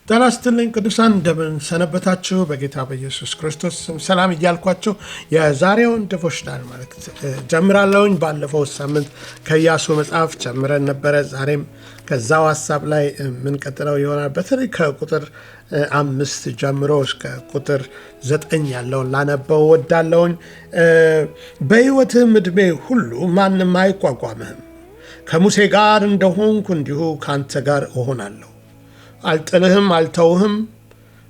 ጤና ይስጥልኝ ቅዱሳን፣ እንደምን ሰነበታችሁ? በጌታ በኢየሱስ ክርስቶስ ስም ሰላም እያልኳችሁ የዛሬውን ዲቮሽናል መልእክት ጀምራለሁኝ። ባለፈው ሳምንት ከኢያሱ መጽሐፍ ጀምረን ነበረ። ዛሬም ከዛው ሀሳብ ላይ የምንቀጥለው ይሆናል። በተለይ ከቁጥር 5 ጀምሮ እስከ ቁጥር 9 ያለውን ላነበው ወዳለሁኝ። በሕይወትህም ዕድሜ ሁሉ ማንም አይቋቋምህም። ከሙሴ ጋር እንደሆንኩ እንዲሁ ከአንተ ጋር እሆናለሁ። አልጥልህም፣ አልተውህም።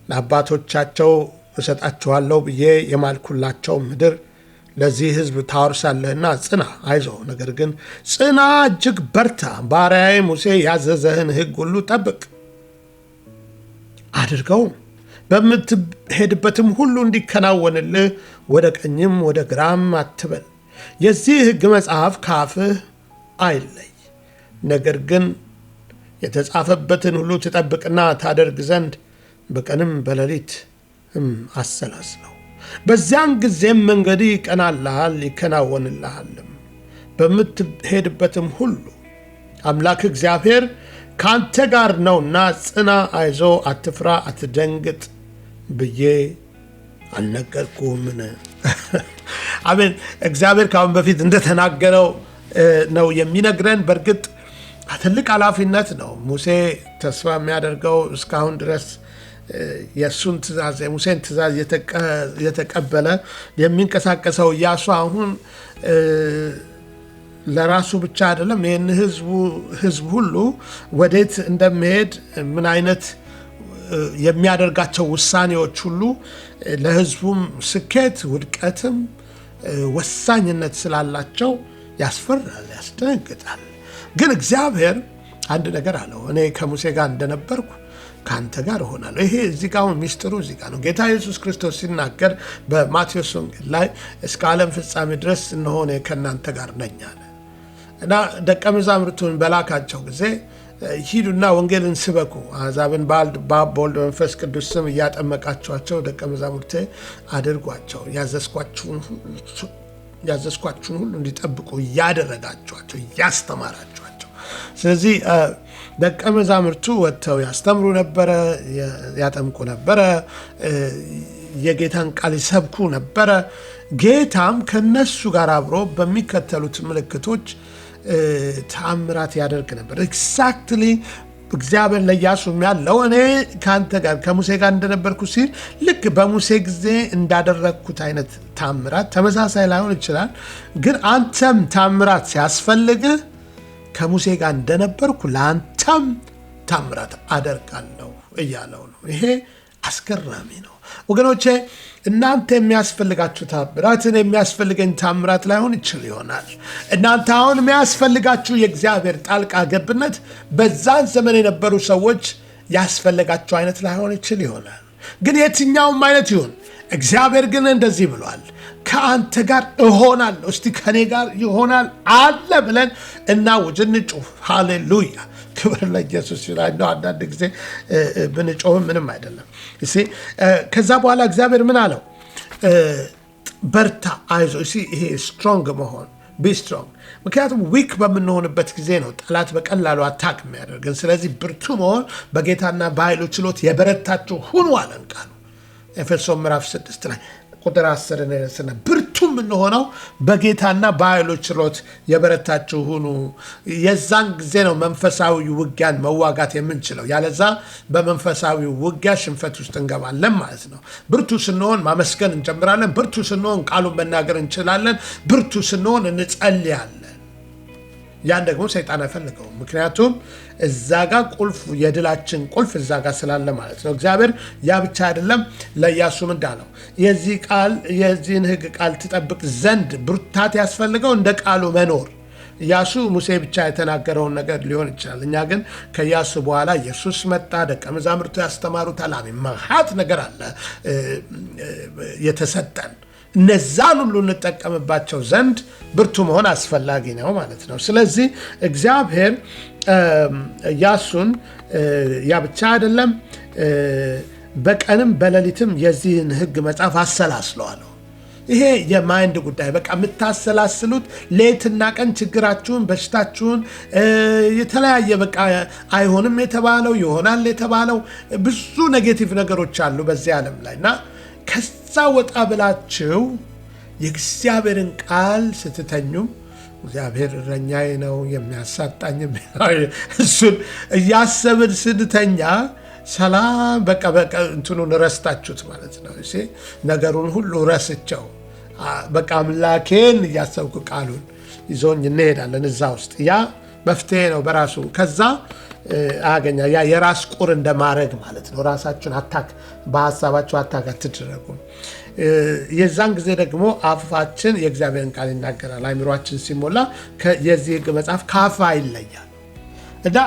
ለአባቶቻቸው እሰጣችኋለሁ ብዬ የማልኩላቸው ምድር ለዚህ ሕዝብ ታወርሳለህና ጽና፣ አይዞህ። ነገር ግን ጽና፣ እጅግ በርታ። ባሪያዬ ሙሴ ያዘዘህን ሕግ ሁሉ ጠብቅ አድርገው፣ በምትሄድበትም ሁሉ እንዲከናወንልህ ወደ ቀኝም ወደ ግራም አትበል። የዚህ ሕግ መጽሐፍ ከአፍህ አይለይ፣ ነገር ግን የተጻፈበትን ሁሉ ትጠብቅና ታደርግ ዘንድ በቀንም በሌሊት አሰላስለው። በዚያን ጊዜም መንገድ ይቀናልሃል፣ ይከናወንልሃልም። በምትሄድበትም ሁሉ አምላክ እግዚአብሔር ከአንተ ጋር ነውና ጽና፣ አይዞ፣ አትፍራ፣ አትደንግጥ ብዬ አልነገርኩህምን? አሜን። እግዚአብሔር ከአሁን በፊት እንደተናገረው ነው የሚነግረን። በእርግጥ ትልቅ ኃላፊነት ነው። ሙሴ ተስፋ የሚያደርገው እስካሁን ድረስ የእሱን ትእዛዝ የሙሴን ትእዛዝ የተቀበለ የሚንቀሳቀሰው ኢያሱ አሁን ለራሱ ብቻ አይደለም፣ ይህን ህዝብ ሁሉ ወዴት እንደሚሄድ ምን አይነት የሚያደርጋቸው ውሳኔዎች ሁሉ ለህዝቡም ስኬት ውድቀትም ወሳኝነት ስላላቸው ያስፈራል፣ ያስደነግጣል። ግን እግዚአብሔር አንድ ነገር አለው። እኔ ከሙሴ ጋር እንደነበርኩ ከአንተ ጋር እሆናለሁ። ይሄ እዚህ ጋር አሁን ሚስጥሩ እዚህ ጋር ነው። ጌታ ኢየሱስ ክርስቶስ ሲናገር በማቴዎስ ወንጌል ላይ እስከ ዓለም ፍጻሜ ድረስ እነሆ እኔ ከእናንተ ጋር ነኝ አለ እና ደቀ መዛሙርቱን በላካቸው ጊዜ ሂዱና ወንጌልን ስበኩ፣ አሕዛብን በአብ በወልድ በመንፈስ ቅዱስ ስም እያጠመቃችኋቸው ደቀ መዛሙርቴ አድርጓቸው፣ ያዘዝኳችሁን ሁሉ እንዲጠብቁ እያደረጋችኋቸው፣ እያስተማራችኋቸው። ስለዚህ ደቀ መዛሙርቱ ወጥተው ያስተምሩ ነበረ፣ ያጠምቁ ነበረ፣ የጌታን ቃል ይሰብኩ ነበረ። ጌታም ከነሱ ጋር አብሮ በሚከተሉት ምልክቶች ተአምራት ያደርግ ነበር። ኤግዛክትሊ እግዚአብሔር ለኢያሱ ያለው እኔ ከአንተ ጋር ከሙሴ ጋር እንደነበርኩ ሲል ልክ በሙሴ ጊዜ እንዳደረግኩት አይነት ታምራት ተመሳሳይ ላይሆን ይችላል፣ ግን አንተም ታምራት ሲያስፈልግህ ከሙሴ ጋር እንደነበርኩ ለአንተም ታምራት አደርጋለሁ እያለው ነው። ይሄ አስገራሚ ነው ወገኖቼ። እናንተ የሚያስፈልጋችሁ ታምራትን የሚያስፈልገኝ ታምራት ላይሆን ይችል ይሆናል። እናንተ አሁን የሚያስፈልጋችሁ የእግዚአብሔር ጣልቃ ገብነት በዛን ዘመን የነበሩ ሰዎች ያስፈልጋቸው አይነት ላይሆን ይችል ይሆናል። ግን የትኛውም አይነት ይሁን እግዚአብሔር ግን እንደዚህ ብሏል፣ ከአንተ ጋር እሆናለሁ። እስቲ ከኔ ጋር ይሆናል አለ ብለን እናውጅ፣ እንጩህ። ሃሌሉያ፣ ክብር ለኢየሱስ ይሁን። አንዳንድ ጊዜ ብንጮህም ምንም አይደለም። ከዛ በኋላ እግዚአብሔር ምን አለው? በርታ፣ አይዞ። ይሄ ስትሮንግ መሆን፣ ቢ ስትሮንግ። ምክንያቱም ዊክ በምንሆንበት ጊዜ ነው ጠላት በቀላሉ አታክ የሚያደርገን። ስለዚህ ብርቱ መሆን በጌታና በኃይሉ ችሎት የበረታችሁ ሁኑ አለን ቃሉ ኤፌሶን ምዕራፍ 6 ላይ ቁጥር 10 ብርቱ የምንሆነው በጌታና በኃይሉ ችሎት የበረታችሁ ሁኑ። የዛን ጊዜ ነው መንፈሳዊ ውጊያን መዋጋት የምንችለው። ያለዛ በመንፈሳዊ ውጊያ ሽንፈት ውስጥ እንገባለን ማለት ነው። ብርቱ ስንሆን ማመስገን እንጀምራለን። ብርቱ ስንሆን ቃሉን መናገር እንችላለን። ብርቱ ስንሆን እንጸልያለን። ያን ደግሞ ሰይጣን አይፈልገውም። ምክንያቱም እዛ ጋር ቁልፍ፣ የድላችን ቁልፍ እዛ ጋር ስላለ ማለት ነው። እግዚአብሔር ያ ብቻ አይደለም፣ ለኢያሱም እንዳለው የዚህን ሕግ ቃል ትጠብቅ ዘንድ ብርታት ያስፈልገው እንደ ቃሉ መኖር። ኢያሱ ሙሴ ብቻ የተናገረውን ነገር ሊሆን ይችላል። እኛ ግን ከኢያሱ በኋላ ኢየሱስ መጣ፣ ደቀ መዛሙርቱ ያስተማሩት አላሚ መሃት ነገር አለ የተሰጠን። እነዛን ሁሉ እንጠቀምባቸው ዘንድ ብርቱ መሆን አስፈላጊ ነው ማለት ነው። ስለዚህ እግዚአብሔር ኢያሱን ያ ብቻ አይደለም፣ በቀንም በሌሊትም የዚህን ሕግ መጽሐፍ አሰላስለዋለሁ። ይሄ የማይንድ ጉዳይ በቃ የምታሰላስሉት ሌትና ቀን ችግራችሁን፣ በሽታችሁን፣ የተለያየ በቃ አይሆንም የተባለው ይሆናል የተባለው ብዙ ኔጌቲቭ ነገሮች አሉ በዚህ ዓለም ላይ እና ከዛ ወጣ ብላችሁ የእግዚአብሔርን ቃል ስትተኙ እግዚአብሔር እረኛዬ ነው የሚያሳጣኝም እሱን እያሰብን ስንተኛ ሰላም በቃ እንትኑን ረስታችሁት ማለት ነው። እሺ ነገሩን ሁሉ ረስቸው በቃ አምላኬን እያሰብኩ ቃሉን ይዞኝ እንሄዳለን። እዛ ውስጥ ያ መፍትሄ ነው በራሱ። ከዛ አገኛ ያ የራስ ቁር እንደማድረግ ማለት ነው። ራሳችሁን አታክ በሐሳባችሁ አታክ አትደረጉ። የዛን ጊዜ ደግሞ አፋችን የእግዚአብሔርን ቃል ይናገራል። አእምሮአችን ሲሞላ የዚህ ሕግ መጽሐፍ ካፋ ይለያል እና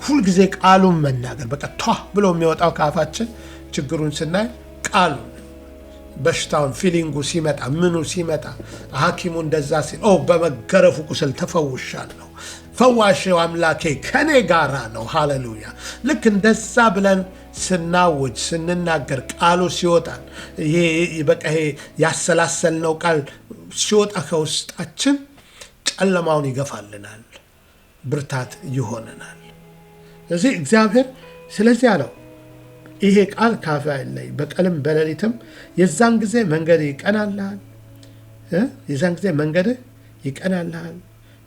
ሁልጊዜ ቃሉን መናገር በቃ ቷ ብሎ የሚወጣው ካፋችን ችግሩን ስናይ ቃሉን በሽታውን ፊሊንጉ ሲመጣ ምኑ ሲመጣ ሐኪሙ እንደዛ ሲል በመገረፉ ቁስል ተፈውሻለሁ፣ ፈዋሽው አምላኬ ከኔ ጋራ ነው። ሃሌሉያ። ልክ እንደዛ ብለን ስናውጅ ስንናገር ቃሉ ሲወጣል ይሄ በቃ ይሄ ያሰላሰልነው ቃል ሲወጣ ከውስጣችን ጨለማውን ይገፋልናል፣ ብርታት ይሆነናል። ስለዚህ እግዚአብሔር ስለዚህ አለው ይሄ ቃል ካፋ አይለይ በቀንም በሌሊትም የዛን ጊዜ መንገድ ይቀናልሃል፣ የዛን ጊዜ መንገድ ይቀናልሃል፣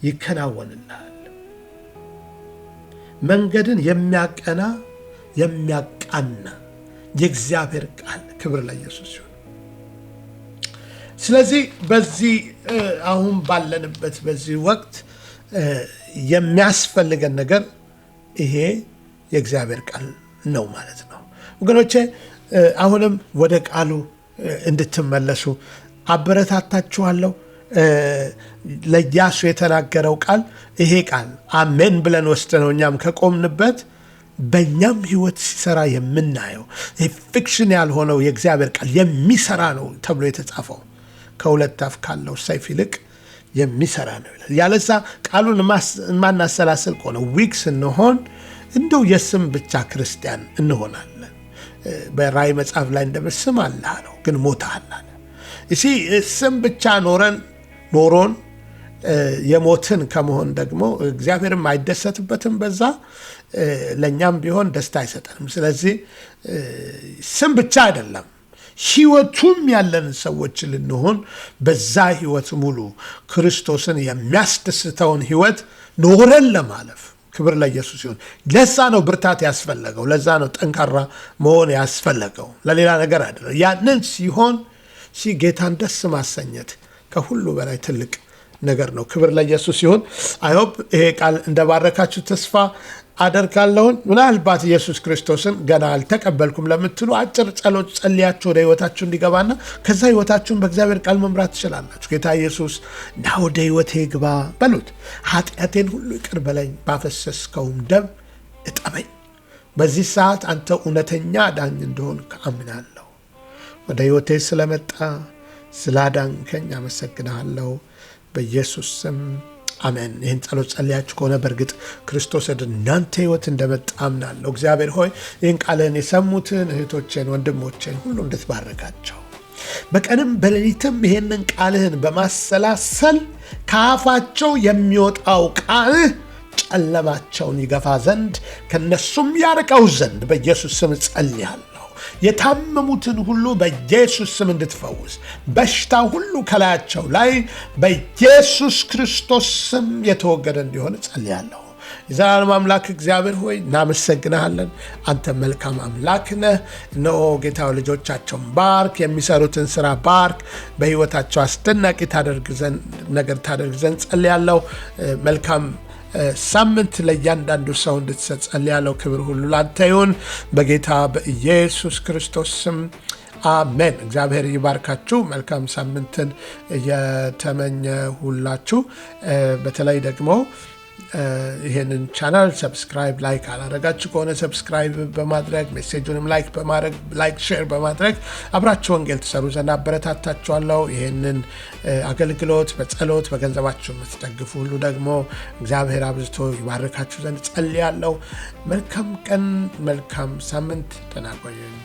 ይከናወንልሃል። መንገድን የሚያቀና የሚያቃና የእግዚአብሔር ቃል ክብር ለኢየሱስ ይሁን። ስለዚህ በዚህ አሁን ባለንበት በዚህ ወቅት የሚያስፈልገን ነገር ይሄ የእግዚአብሔር ቃል ነው ማለት ነው። ወገኖቼ አሁንም ወደ ቃሉ እንድትመለሱ አበረታታችኋለሁ። ለኢያሱ የተናገረው ቃል ይሄ ቃል አሜን ብለን ወስደነው እኛም ከቆምንበት በእኛም ህይወት ሲሰራ የምናየው ፊክሽን ያልሆነው የእግዚአብሔር ቃል የሚሰራ ነው ተብሎ የተጻፈው ከሁለት አፍ ካለው ሰይፍ ይልቅ የሚሰራ ነው ይላል። ያለዛ ቃሉን ማናሰላስል ከሆነ ዊክ ስንሆን እንደው የስም ብቻ ክርስቲያን እንሆናለን። በራእይ መጽሐፍ ላይ እንደምስም አላህ ነው ግን ሞታል አለ። እሺ ስም ብቻ ኖሮን የሞትን ከመሆን ደግሞ እግዚአብሔርም አይደሰትበትም። በዛ ለኛም ቢሆን ደስታ አይሰጠንም። ስለዚህ ስም ብቻ አይደለም ህይወቱም ያለን ሰዎች ልንሆን በዛ ህይወት ሙሉ ክርስቶስን የሚያስደስተውን ህይወት ኖረን ለማለፍ ክብር ለኢየሱስ ይሁን። ለዛ ነው ብርታት ያስፈለገው፣ ለዛ ነው ጠንካራ መሆን ያስፈለገው፣ ለሌላ ነገር አይደለም። ያንን ሲሆን ጌታን ደስ ማሰኘት ከሁሉ በላይ ትልቅ ነገር ነው። ክብር ለኢየሱስ ይሁን። አይ ሆፕ ይሄ ቃል እንደባረካችሁ ተስፋ አደርጋለሁ። ምናልባት ኢየሱስ ክርስቶስን ገና አልተቀበልኩም ለምትሉ አጭር ጸሎት ጸልያችሁ ወደ ህይወታችሁ እንዲገባና ከዛ ህይወታችሁን በእግዚአብሔር ቃል መምራት ትችላላችሁ። ጌታ ኢየሱስ ና ወደ ህይወቴ ግባ በሉት። ኃጢአቴን ሁሉ ይቅር በለኝ፣ ባፈሰስከውም ደም እጠበኝ። በዚህ ሰዓት አንተ እውነተኛ ዳኝ እንደሆንክ አምናለሁ። ወደ ህይወቴ ስለመጣ ስላዳንከኝ አመሰግናለሁ። በኢየሱስ ስም አሜን። ይህን ጸሎት ጸልያችሁ ከሆነ በእርግጥ ክርስቶስ ወደ እናንተ ህይወት እንደመጣ አምናለሁ። እግዚአብሔር ሆይ ይህን ቃልን የሰሙትን እህቶቼን ወንድሞቼን ሁሉ እንድትባረካቸው በቀንም በሌሊትም ይህንን ቃልህን በማሰላሰል ከአፋቸው የሚወጣው ቃልህ ጨለማቸውን ይገፋ ዘንድ ከነሱም ያርቀው ዘንድ በኢየሱስ ስም ጸልያለሁ። የታመሙትን ሁሉ በኢየሱስ ስም እንድትፈውስ በሽታ ሁሉ ከላያቸው ላይ በኢየሱስ ክርስቶስ ስም የተወገደ እንዲሆን ጸልያለሁ። የዘላለም አምላክ እግዚአብሔር ሆይ እናመሰግናለን። አንተ መልካም አምላክ ነህ። እነሆ ጌታ ልጆቻቸውን ባርክ፣ የሚሰሩትን ስራ ባርክ፣ በህይወታቸው አስደናቂ ነገር ታደርግ ዘንድ ጸልያለሁ። መልካም ሳምንት ለእያንዳንዱ ሰው እንድትሰጥ ጸልያለሁ። ክብር ሁሉ ላንተ ይሁን በጌታ በኢየሱስ ክርስቶስ ስም አሜን። እግዚአብሔር ይባርካችሁ። መልካም ሳምንትን እየተመኘሁላችሁ በተለይ ደግሞ ይሄንን ቻናል ሰብስክራይብ ላይክ አላረጋችሁ ከሆነ ሰብስክራይብ በማድረግ ሜሴጁንም ላይክ ሼር በማድረግ አብራችሁ ወንጌል ትሰሩ ዘንድ አበረታታችኋለሁ። ይሄንን አገልግሎት በጸሎት በገንዘባችሁ የምትደግፉ ሁሉ ደግሞ እግዚአብሔር አብዝቶ ይባርካችሁ ዘንድ ጸልያለሁ። መልካም ቀን፣ መልካም ሳምንት። ደህና ቆዩኝ።